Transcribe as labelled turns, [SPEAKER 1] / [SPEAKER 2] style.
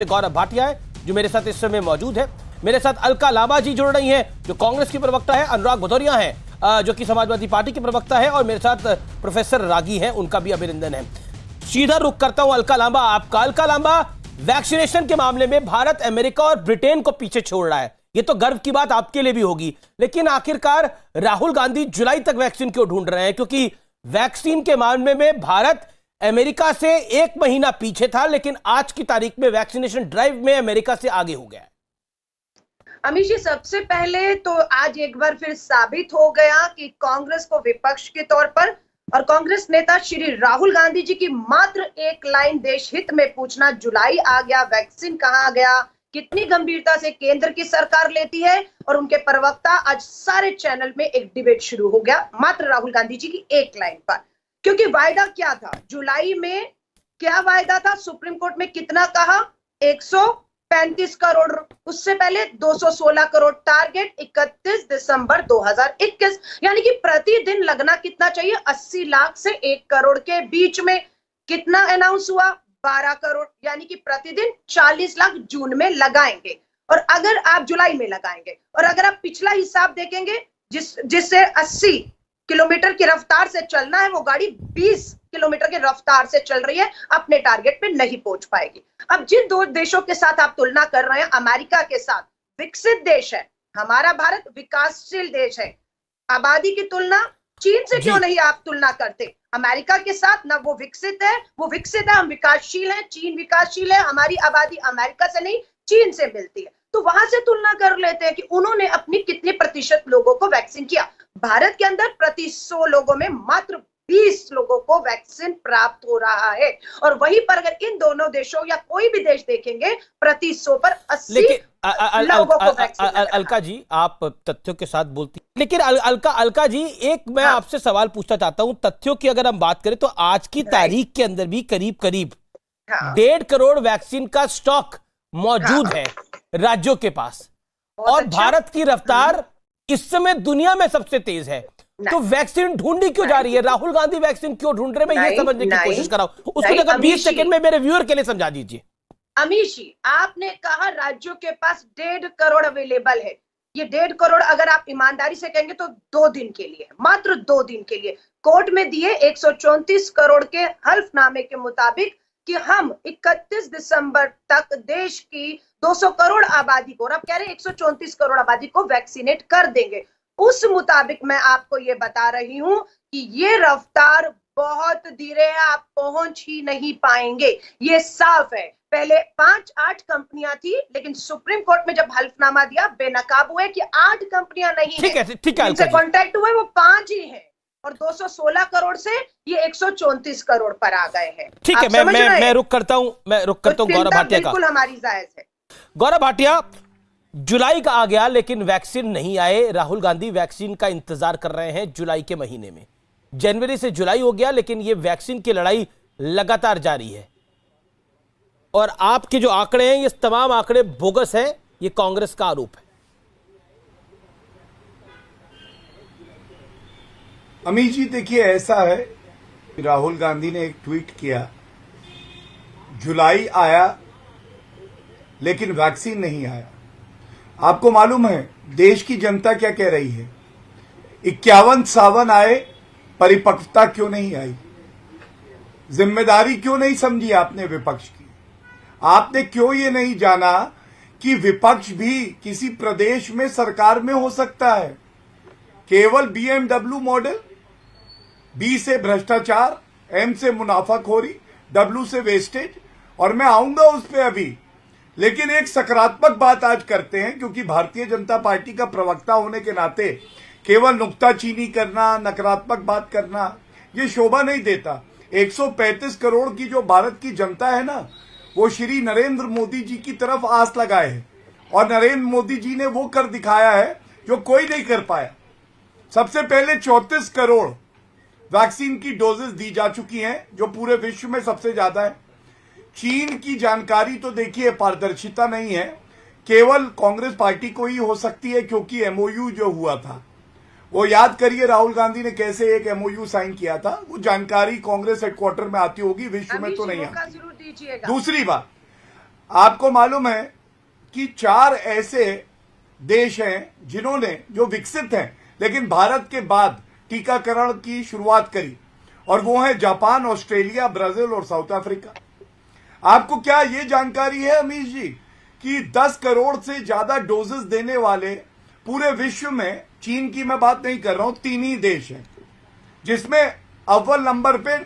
[SPEAKER 1] गौरव भाटिया है जो मेरे साथ इस समय मौजूद है। मेरे साथ अलका लांबा जी जुड़ रही हैं जो कांग्रेस की प्रवक्ता है, अनुराग भदौरिया हैं जो कि समाजवादी पार्टी की प्रवक्ता है, और मेरे साथ प्रोफेसर रागी हैं, उनका भी अभिनंदन है। सीधा रुख करता हूं अलका लांबा आपका। अलका लांबा, वैक्सीनेशन के मामले में भारत अमेरिका और ब्रिटेन को पीछे छोड़ रहा है, ये तो गर्व की बात आपके लिए भी होगी, लेकिन आखिरकार राहुल गांधी जुलाई तक वैक्सीन क्यों ढूंढ रहे हैं? क्योंकि वैक्सीन के मामले में भारत अमेरिका से 1 महीना पीछे था, लेकिन आज की तारीख में वैक्सीनेशन ड्राइव में अमेरिका से आगे हो गया है।
[SPEAKER 2] अमित जी, सबसे पहले तो आज एक बार फिर साबित हो गया कि कांग्रेस को विपक्ष के तौर पर और कांग्रेस नेता श्री राहुल गांधी जी की मात्र एक लाइन देश हित में पूछना, जुलाई आ गया, वैक्सीन कहां गया, कितनी गंभीरता से केंद्र की सरकार लेती है, और उनके प्रवक्ता आज सारे चैनल में एक डिबेट शुरू हो गया मात्र राहुल गांधी जी की एक लाइन पर। क्योंकि वायदा क्या था जुलाई में, क्या वायदा था, सुप्रीम कोर्ट में कितना कहा, 135 करोड़, उससे पहले 216 करोड़ टारगेट 31 दिसंबर 2021, यानी कि प्रतिदिन लगना कितना चाहिए, 80 लाख से 1 करोड़ के बीच में। कितना अनाउंस हुआ, 12 करोड़, यानी कि प्रतिदिन 40 लाख जून में लगाएंगे, और अगर आप जुलाई में लगाएंगे और अगर आप पिछला हिसाब देखेंगे जिससे 80 किलोमीटर की रफ्तार से चलना है, वो गाड़ी 20 किलोमीटर की रफ्तार से चल रही है, अपने टारगेट पे नहीं पहुंच पाएगी। अब जिन दो देशों के साथ आप तुलना कर रहे हैं, अमेरिका के साथ, विकसित देश है, हमारा भारत विकासशील देश है, आबादी की तुलना चीन से क्यों नहीं आप तुलना करते? अमेरिका के साथ ना वो विकसित है, हम विकासशील हैं, चीन विकासशील है, हमारी आबादी अमेरिका से नहीं चीन से मिलती है, तो वहां से तुलना कर लेते हैं कि उन्होंने अपनी कितने प्रतिशत लोगों को वैक्सीन किया। भारत के अंदर प्रति 100 लोगों में मात्र 20 लोगों को वैक्सीन प्राप्त हो रहा है, और वहीं पर अगर इन दोनों देशों या कोई भी देश देखेंगे, प्रति 100 पर 80 लोगों को वैक्सीन।
[SPEAKER 1] अलका जी, आप तथ्यों के साथ बोलती, लेकिन अलका जी, एक मैं आपसे सवाल पूछना चाहता हूं। तथ्यों की अगर हम बात करें तो आज की तारीख के अंदर भी करीब 1.5 करोड़ वैक्सीन का स्टॉक मौजूद है राज्यों के पास, और भारत की रफ्तार इस समय दुनिया में सबसे तेज है, तो वैक्सीन ढूंढी क्यों जा रही है? राहुल गांधी वैक्सीन क्यों ढूंढ रहे? मैं ये समझने की कोशिश कर रहा हूं, उसको अगर 20 सेकंड में मेरे व्यूअर के लिए समझा दीजिए।
[SPEAKER 2] अमीश जी, आपने कहा राज्यों के पास 1.5 करोड़ अवेलेबल है। ये 1.5 करोड़ अगर आप ईमानदारी से कहेंगे तो 2 दिन के लिए, मात्र 2 दिन के लिए कोर्ट में दिए 134 करोड़ के हल्फनामे के मुताबिक कि हम 31 दिसंबर तक देश की 200 करोड़ आबादी को, और आप कह रहे हैं 134 करोड़ आबादी को वैक्सीनेट कर देंगे। उस मुताबिक मैं आपको ये बता रही हूं कि ये रफ्तार बहुत धीरे है, आप पहुंच ही नहीं पाएंगे, ये साफ है। पहले 5-8 कंपनियां थी, लेकिन सुप्रीम कोर्ट में जब हल्फनामा दिया, बेनकाब हुए कि 8 कंपनियां नहीं है, जिनसे कॉन्ट्रैक्ट हुए वो 5 ही हैं, और 216 करोड़ से ये 134 करोड़ पर आ गए हैं।
[SPEAKER 1] ठीक है, मैं रुक करता हूं गौरव भाटिया का।
[SPEAKER 2] बिल्कुल हमारी जायज है।
[SPEAKER 1] गौरव भाटिया, जुलाई का आ गया लेकिन वैक्सीन नहीं आए। राहुल गांधी वैक्सीन का इंतजार कर रहे हैं जुलाई के महीने में। जनवरी से जुलाई हो गया, लेकिन ये वैक्सीन की लड़ाई लगातार जारी है, और आपके जो आंकड़े हैं, ये तमाम आंकड़े बोगस हैं, ये कांग्रेस का आरोप है।
[SPEAKER 3] अमीर जी, देखिए, ऐसा है, राहुल गांधी ने एक ट्वीट किया, जुलाई आया लेकिन वैक्सीन नहीं आया। आपको मालूम है देश की जनता क्या कह रही है? 51-52 आए, परिपक्वता क्यों नहीं आई? जिम्मेदारी क्यों नहीं समझी आपने विपक्ष की? आपने क्यों ये नहीं जाना कि विपक्ष भी किसी प्रदेश में सरकार में हो सकता है? केवल BMW मॉडल, B से भ्रष्टाचार, M से मुनाफाखोरी, W से वेस्टेज, और मैं आऊंगा उस पर अभी, लेकिन एक सकारात्मक बात आज करते हैं, क्योंकि भारतीय जनता पार्टी का प्रवक्ता होने के नाते केवल नुक्ताचीनी करना, नकारात्मक बात करना, ये शोभा नहीं देता। 135 करोड़ की जो भारत की जनता है ना, वो श्री नरेंद्र मोदी जी की तरफ आस लगाए है, और नरेंद्र मोदी जी ने वो कर दिखाया है जो कोई नहीं कर पाया। सबसे पहले 34 करोड़ वैक्सीन की डोजेस दी जा चुकी हैं, जो पूरे विश्व में सबसे ज्यादा है। चीन की जानकारी तो देखिए, पारदर्शिता नहीं है, केवल कांग्रेस पार्टी को ही हो सकती है, क्योंकि MOU जो हुआ था, वो याद करिए राहुल गांधी ने कैसे एक MOU साइन किया था, वो जानकारी कांग्रेस हेडक्वार्टर में आती होगी, विश्व में तो नहीं आती। दूसरी बात, आपको मालूम है कि 4 ऐसे देश हैं जिन्होंने, जो विकसित हैं लेकिन भारत के बाद टीकाकरण की शुरुआत करी, और वो है जापान, ऑस्ट्रेलिया, ब्राजील और साउथ अफ्रीका। आपको क्या ये जानकारी है अमीश जी कि 10 करोड़ से ज्यादा डोजेस देने वाले पूरे विश्व में, चीन की मैं बात नहीं कर रहा हूं, 3 ही देश हैं जिसमें अव्वल नंबर पे